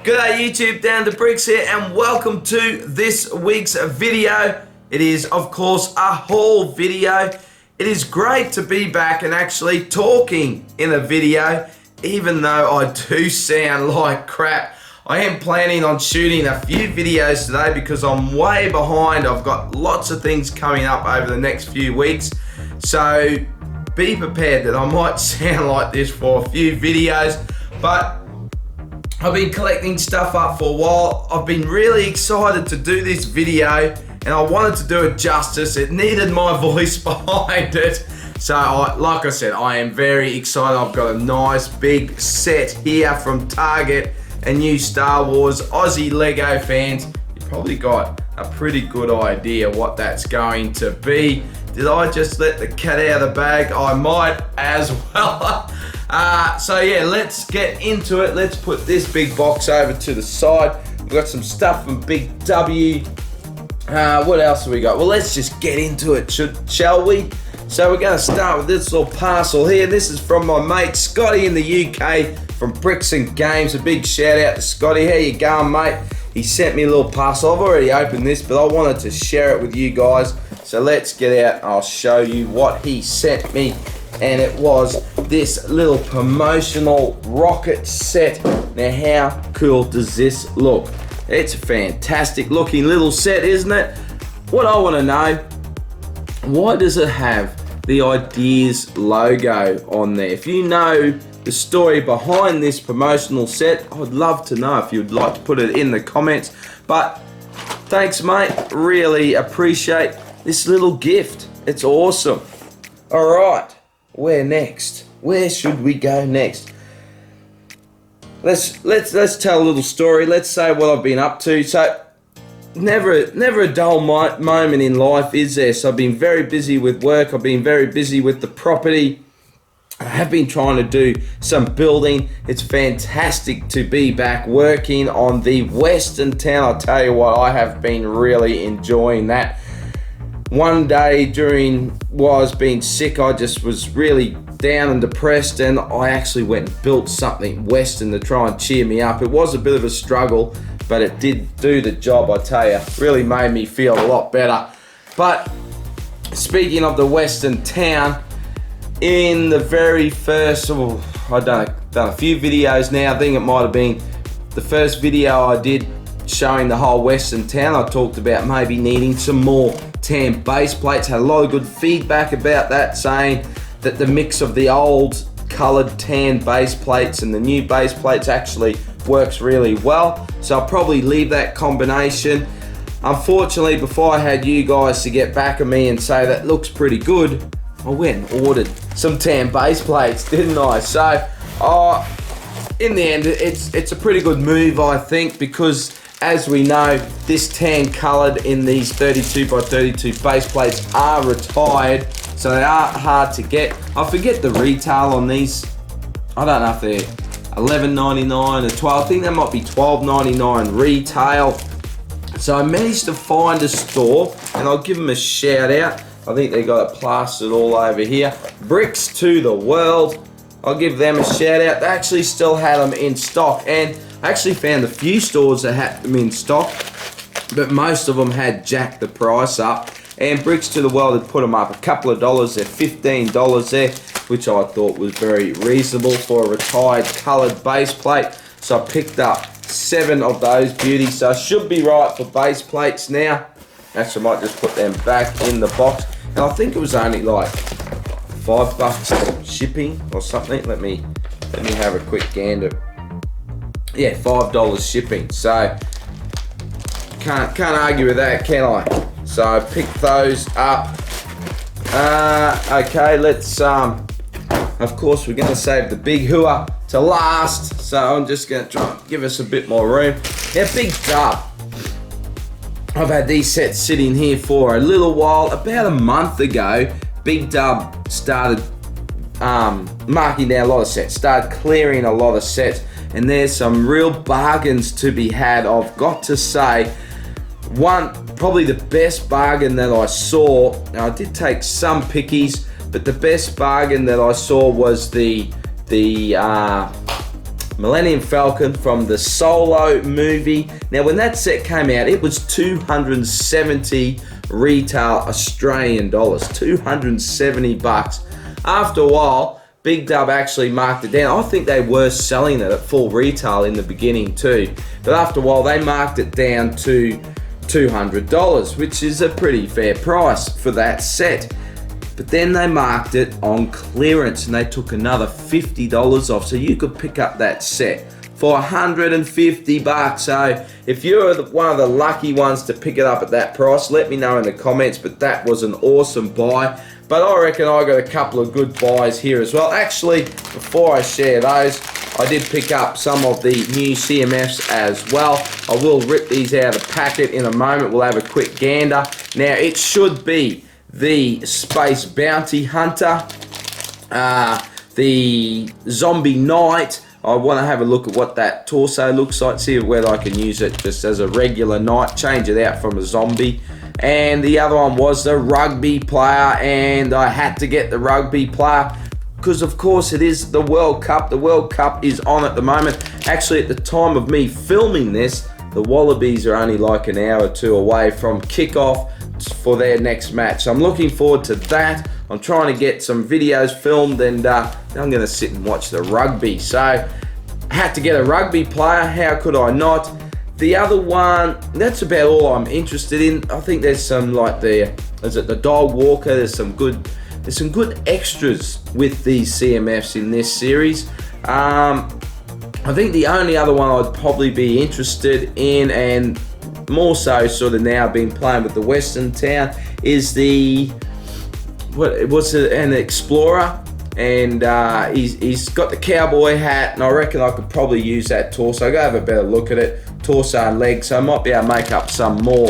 G'day YouTube, DownUnder Bricks here, and welcome to this week's video. It is, of course, a haul video. It is great to be back and actually talking in a video, even though I do sound like crap. I am planning on shooting a few videos today because I'm way behind. I've got lots of things coming up over the next few weeks, so be prepared that I might sound like this for a few videos, but I've been collecting stuff up for a while. I've been really excited to do this video and I wanted to do it justice. It needed my voice behind it. So like I said, I am very excited. I've got a nice big set here from Target, a new Star Wars. Aussie Lego fans, you probably got a pretty good idea what that's going to be. Did I just let the cat out of the bag? I might as well. So yeah, let's get into it. Let's put this big box over to the side. We've got some stuff from Big W. What else have we got? Well, let's just get into it, shall we? So we're going to start with this little parcel here. This is from my mate Scotty in the UK from Bricks and Games. A big shout out to Scotty. How you going, mate? He sent me a little parcel. I've already opened this, but I wanted to share it with you guys. So let's get out. I'll show you what he sent me. And it was this little promotional rocket set. Now, how cool does this look? It's a fantastic looking little set, isn't it? What I want to know, why does it have the Ideas logo on there? If you know the story behind this promotional set, I would love to know if you'd like to put it in the comments. But thanks, mate. Really appreciate this little gift. It's awesome. All right. Where next? Where should we go next? Let's tell a little story. Let's say what I've been up to. So never a dull moment in life, is there? So I've been very busy with work. I've been very busy with the property. I have been trying to do some building. It's fantastic to be back working on the Western town. I'll tell you what, I have been really enjoying that. One day while I was being sick, I just was really down and depressed, and I actually went and built something Western to try and cheer me up. It was a bit of a struggle, but it did do the job, I tell you. Really made me feel a lot better. But speaking of the Western town, in the very first, I've done a few videos now. I think it might have been the first video I did showing the whole Western town. I talked about maybe needing some more tan base plates. Had a lot of good feedback about that, saying that the mix of the old coloured tan base plates and the new base plates actually works really well. So I'll probably leave that combination. Unfortunately, before I had you guys to get back at me and say that looks pretty good, I went and ordered some tan base plates, didn't I? So in the end, it's a pretty good move, I think, because as we know, this tan coloured in these 32x32 base plates are retired, so they are hard to get. I forget the retail on these. I don't know if they're $11.99 or $12. I think they might be $12.99 retail. So I managed to find a store, and I'll give them a shout out. I think they got it plastered all over here. Bricks to the World. I'll give them a shout out. They actually still had them in stock, and I actually found a few stores that had them in stock, but most of them had jacked the price up. And Bricks to the World had put them up a couple of dollars. They're $15 there, which I thought was very reasonable for a retired coloured base plate. So I picked up 7 of those beauties. So I should be right for base plates now. Actually, I might just put them back in the box. And I think it was only like $5 shipping or something. Let me have a quick gander. Yeah, $5 shipping. So can't argue with that, can I? So I picked those up. Okay, let's of course we're gonna save the big hooah to last. So I'm just gonna try and give us a bit more room. Now, Big Dub. I've had these sets sitting here for a little while. About a month ago, Big Dub started marking down a lot of sets, started clearing a lot of sets, and there's some real bargains to be had. I've got to say, probably the best bargain that I saw, now I did take some pickies, but the best bargain that I saw was the Millennium Falcon from the Solo movie. Now, when that set came out, it was 270 retail Australian dollars, 270 bucks. After a while, Big Dub actually marked it down. I think they were selling it at full retail in the beginning too, but after a while they marked it down to $200, which is a pretty fair price for that set. But then they marked it on clearance and they took another $50 off, so you could pick up that set for 150 bucks. So if you're one of the lucky ones to pick it up at that price, let me know in the comments. But that was an awesome buy. But I reckon I got a couple of good buys here as well. Actually, before I share those, I did pick up some of the new CMFs as well. I will rip these out of the packet in a moment. We'll have a quick gander. Now, it should be the Space Bounty Hunter, the Zombie Knight. I want to have a look at what that torso looks like, see whether I can use it just as a regular knight, change it out from a zombie. And the other one was the rugby player, and I had to get the rugby player because of course it is the World Cup. The World Cup is on at the moment. Actually, at the time of me filming this, the Wallabies are only like an hour or two away from kickoff for their next match. So I'm looking forward to that. I'm trying to get some videos filmed, and I'm going to sit and watch the rugby. So I had to get a rugby player. How could I not? The other one, that's about all I'm interested in. I think there's some like the dog walker. There's some good extras with these CMFs in this series. I think the only other one I'd probably be interested in, and more so sort of now been playing with the Western Town, is an Explorer, and he's got the cowboy hat, and I reckon I could probably use that torso. Go have a better look at it, torso and legs, so I might be able to make up some more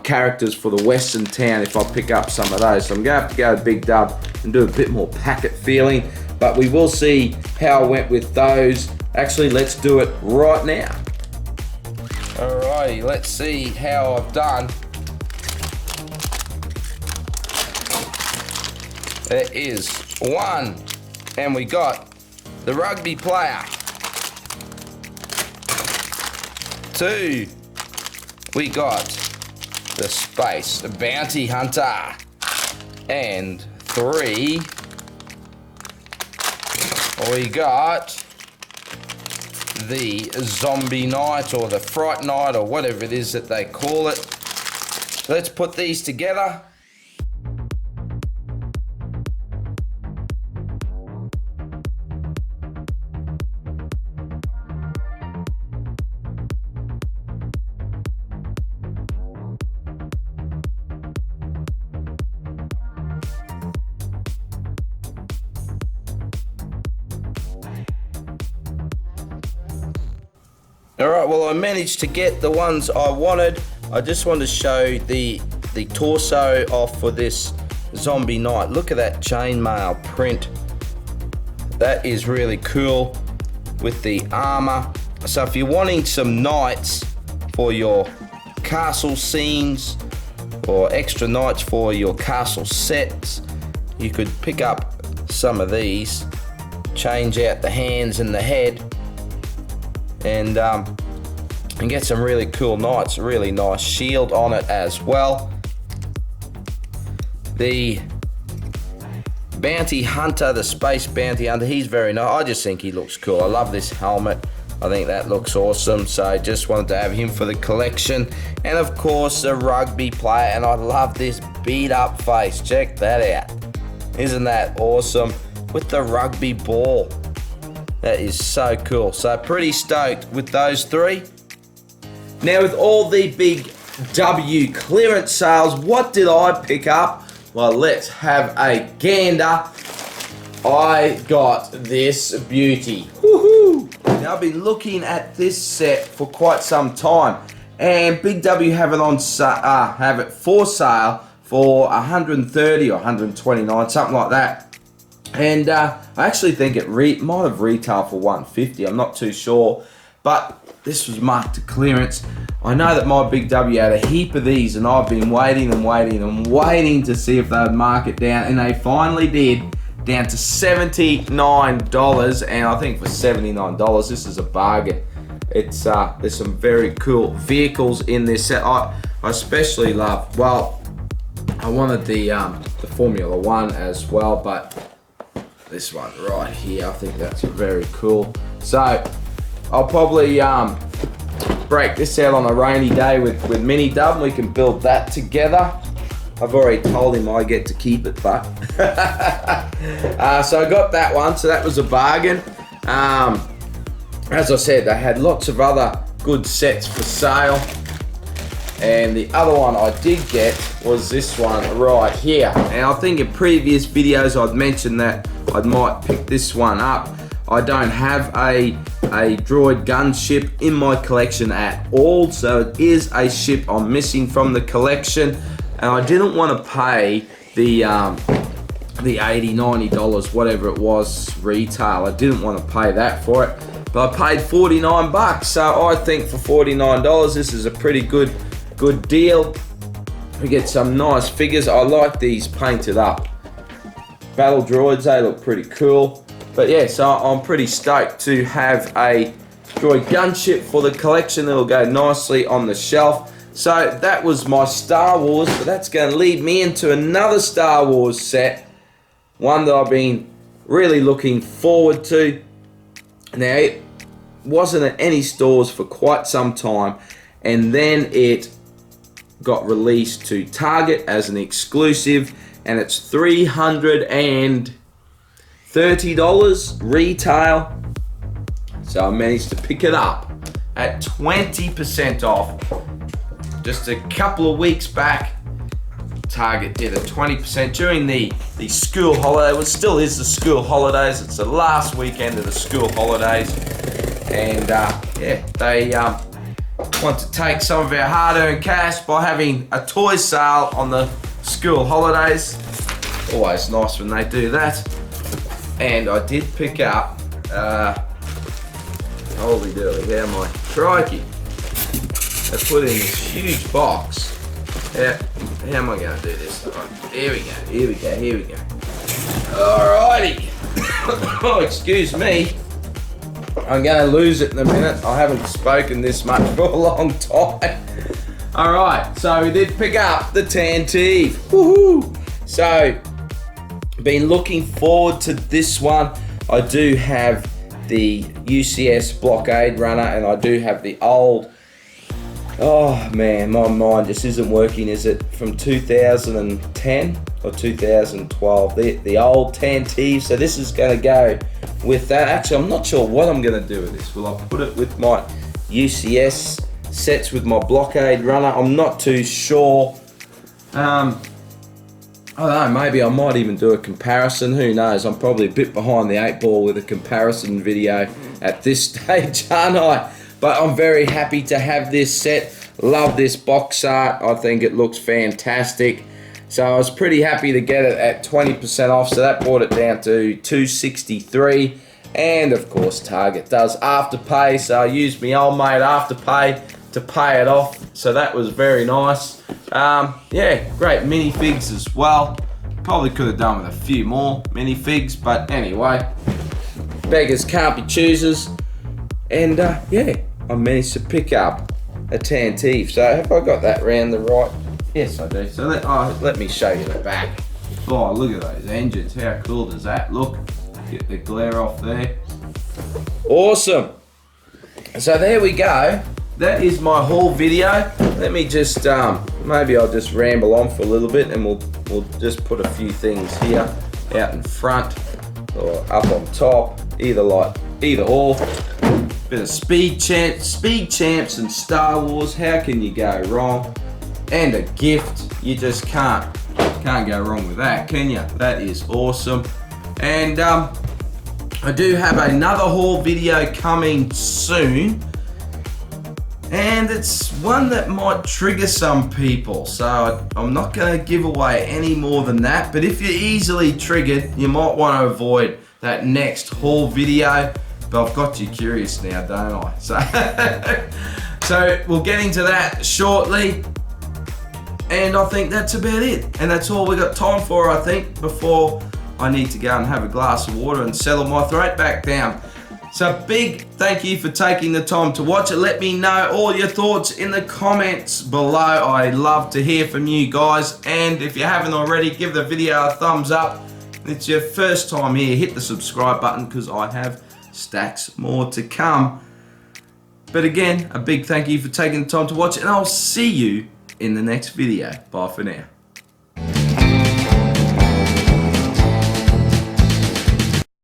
characters for the Western Town if I pick up some of those. So I'm going to have to go to Big Dub and do a bit more packet feeling, but we will see how I went with those. Actually, let's do it right now. Alrighty, let's see how I've done. There is one, and we got the rugby player. 2, we got the Space Bounty Hunter. And 3, we got the Zombie Knight, or the Fright Knight, or whatever it is that they call it. Let's put these together. Alright, well I managed to get the ones I wanted. I just wanted to show the torso off for this Zombie Knight. Look at that chainmail print. That is really cool with the armor. So if you're wanting some knights for your castle scenes, or extra knights for your castle sets, you could pick up some of these, change out the hands and the head, and get some really cool knights. Really nice shield on it as well. The Bounty Hunter, the Space Bounty Hunter, he's very nice. I just think he looks cool. I love this helmet. I think that looks awesome. So I just wanted to have him for the collection. And of course, the rugby player. And I love this beat up face. Check that out. Isn't that awesome? With the rugby ball. That is so cool. So pretty stoked with those 3. Now with all the big W clearance sales, what did I pick up? Well, let's have a gander. I got this beauty. Woohoo! Now I've been looking at this set for quite some time, and Big W have it for sale for 130 or 129, something like that. And I actually think it might have retailed for 150. I'm not too sure, but this was marked to clearance. I know that my Big W had a heap of these, and I've been waiting to see if they would mark it down, and they finally did. down to $79, and I think for $79 this is a bargain. It's there's some very cool vehicles in this set. I especially love, well, I wanted the Formula One as well, but this one right here, I think that's very cool. So I'll probably break this out on a rainy day with Mini Dub, and we can build that together. I've already told him I get to keep it, but so I got that one, so that was a bargain. As I said, they had lots of other good sets for sale, and the other one I did get was this one right here. And I think in previous videos I'd mentioned that I might pick this one up. I don't have a droid gunship in my collection at all, so it is a ship I'm missing from the collection. And I didn't want to pay the $80, $90, whatever it was retail. I didn't want to pay that for it, but I paid 49 bucks. So I think for $49, this is a pretty good deal. We get some nice figures. I like these painted up battle droids. They look pretty cool. But yeah, so I'm pretty stoked to have a droid gunship for the collection. It'll go nicely on the shelf. So that was my Star Wars, but that's going to lead me into another Star Wars set, one that I've been really looking forward to. Now, it wasn't at any stores for quite some time, and then it got released to Target as an exclusive, and it's $330 retail. So I managed to pick it up at 20% off. Just a couple of weeks back, Target did a 20% during the school holiday. It still is the school holidays. It's the last weekend of the school holidays. And yeah, they want to take some of our hard-earned cash by having a toy sale on the school holidays. Always nice when they do that. And I did pick up, holy dooly, how am I? Crikey. I put in this huge box. How am I going to do this? Here we go. Alrighty. Oh, excuse me. I'm going to lose it in a minute. I haven't spoken this much for a long time. Alright, so we did pick up the Tantive. Woohoo! So, been looking forward to this one. I do have the UCS Blockade Runner, and I do have the old, oh man, my mind just isn't working. Is it from 2010 or 2012? The old Tantive. So this is going to go with that. Actually, I'm not sure what I'm going to do with this. Will I put it with my UCS sets with my Blockade Runner? I'm not too sure. I don't know, maybe I might even do a comparison. Who knows? I'm probably a bit behind the 8 ball with a comparison video at this stage, aren't I? But I'm very happy to have this set. Love this box art. I think it looks fantastic. So I was pretty happy to get it at 20% off. So that brought it down to $263. And of course, Target does Afterpay. So I used my old mate Afterpay to pay it off. So that was very nice. Yeah, great minifigs as well. Probably could have done with a few more minifigs, but anyway, beggars can't be choosers. And yeah, I managed to pick up a Tantive. So have I got that round the right? Yes, I do. So let me show you the back. Oh, look at those engines. How cool does that look? Get the glare off there. Awesome. So there we go. That is my haul video. Let me just, maybe I'll just ramble on for a little bit, and we'll just put a few things here out in front or up on top, either or. Bit of Speed Champs and Star Wars. How can you go wrong? And a gift. You just can't go wrong with that, can you? That is awesome. And I do have another haul video coming soon. And it's one that might trigger some people, so I'm not going to give away any more than that. But if you're easily triggered, you might want to avoid that next haul video. But I've got you curious now, don't I? So we'll get into that shortly. And I think that's about it. And that's all we got time for, I think, before I need to go and have a glass of water and settle my throat back down. So big thank you for taking the time to watch it. Let me know all your thoughts in the comments below. I love to hear from you guys. And if you haven't already, give the video a thumbs up. If it's your first time here, hit the subscribe button because I have stacks more to come. But again, a big thank you for taking the time to watch it, and I'll see you in the next video. Bye for now.